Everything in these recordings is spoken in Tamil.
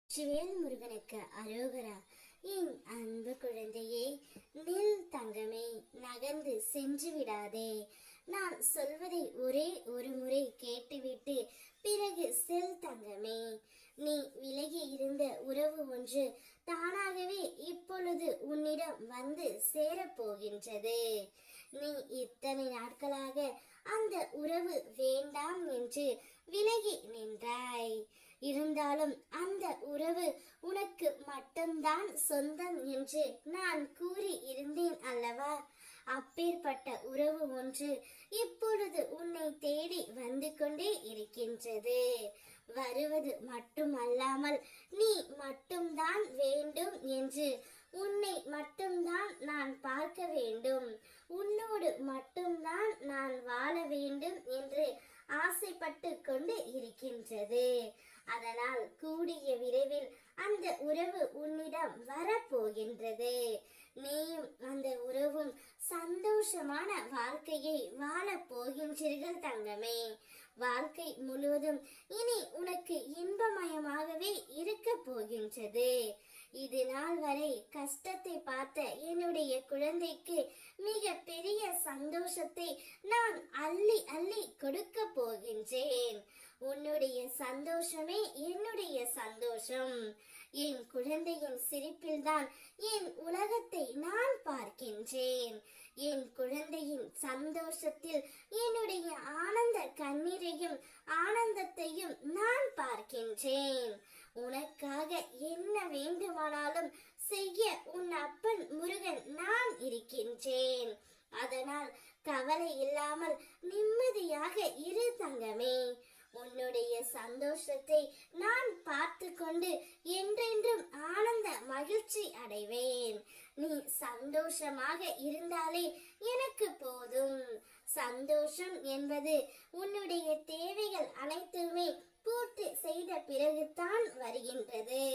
வெற்றிவேல் முருகனுக்கு அரோகரா. என் அன்பு குழந்தையே, நில் தங்கமே, நகர்ந்து சென்று விடாதே. நான் சொல்வதை ஒரே ஒரு முறை கேட்டுவிட்டு பிறகு செல் தங்கமே. நீ விலகி இருந்த உறவு ஒன்று தானாகவே இப்பொழுது உன்னிடம் வந்து சேரப்போகின்றது. நீ இத்தனை நாட்களாக அந்த உறவு வேண்டாம் என்று விலகி நின்றாய். இருந்தாலும் அந்த உறவு உனக்கு மட்டும்தான் சொந்தம் என்று நான் கூறி இருந்தேன் அல்லவா? அப்பேற்பட்ட உறவு ஒன்று இப்பொழுது உன்னை தேடி வந்து கொண்டே இருக்கின்றது. வருவது மட்டுமல்லாமல் நீ மட்டும்தான் வேண்டும் என்று, உன்னை மட்டும்தான் நான் பார்க்க வேண்டும், உன்னோடு மட்டும்தான் நான் வாழ வேண்டும் என்று ஆசைப்பட்டு கொண்டு இருக்கின்றது. அதனால் கூடிய விரைவில் அந்த உறவு உன்னிடம் வரப்போகின்றது. நீயும் அந்த உறவும் சந்தோஷமான வாழ்க்கையை வாழ போகின்றீர்கள் தங்கமே. வாழ்க்கை முழுவதும் இனி உனக்கு இன்பமயமாகவே இருக்க போகின்றது. இது நாள் வரை கஷ்டத்தை பார்த்த என்னுடைய குழந்தைக்கு மிக பெரிய சந்தோஷத்தை நான் அள்ளி அள்ளி கொடுக்க போகின்றேன். உன்னுடைய சந்தோஷமே என்னுடைய சந்தோஷம். என் குழந்தையின் சிரிப்பில்தான் என் உலகத்தை நான் பார்க்கின்றேன். என் குழந்தையின் சந்தோஷத்தில் என்னுடைய ஆனந்த கண்ணீரையும் ஆனந்தத்தையும் நான் பார்க்கின்றேன். உனக்காக என்ன வேண்டுமானாலும் செய்ய உன் அப்பன் முருகன் நான் இருக்கின்றேன். அதனால் கவலை இல்லாமல் நிம்மதியாக இரு தங்கமே. உன்னுடைய சந்தோஷத்தை நான் பார்த்து கொண்டு என்றென்றும் ஆனந்த மகிழ்ச்சி அடைவேன். நீ சந்தோஷமாக இருந்தாலே எனக்கு போதும். சந்தோஷம் என்பது உன்னுடைய தேவைகள் அனைத்துமே பூர்த்தி செய்த பிறகுதான் வருகின்றது.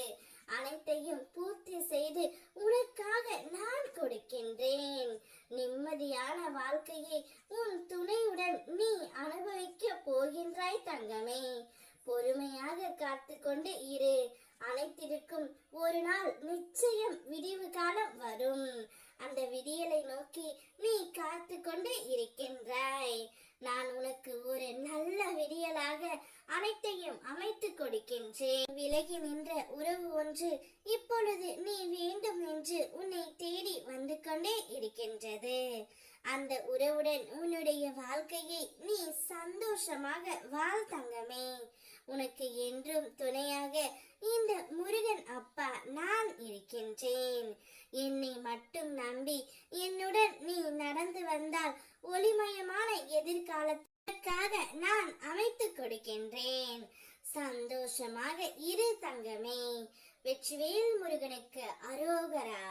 அனைத்தையும் பூர்த்தி செய்து உனக்காக நான் கொடுக்கின்றேன். நிம்மதியான வாழ்க்கையை உன் துணையுடன் நீ அனுபவிக்க போகின்றாய் தங்கமே. பொறுமையாக காத்து கொண்டு இரு. அனைத்திற்கும் ஒரு நாள் நிச்சயம் விடிவு காலம் வரும். அந்த விடியலை நோக்கி நீ காத்து கொண்டு இருக்கின்றாய். நான் உனக்கு ஒரு நல்ல விடியலாக அனைத்தையும் அமைத்து கொடுக்கின்றேன். விலகி நின்ற உறவு ஒன்று இப்பொழுது நீ வேண்டும் என்று உன்னை தேடி வந்து கொண்டே இருக்கின்றது. அந்த உறவுடன் உன்னுடைய வாழ்க்கையை நீ சந்தோஷமாக வாழ் தங்கமே. உனக்கு என்றும் துணையாக இந்த முருகன் அப்பா நான் இருக்கின்றேன். என்னை மட்டும் நம்பி என்னுடன் நீ நடந்து வந்தால் ஒளிமயமான எதிர்காலத்திற்காக நான் அமைத்து கொடுக்கின்றேன். சந்தோஷமாக இரு தங்கமே. வெற்றிவேல் முருகனுக்கு அரோகரா.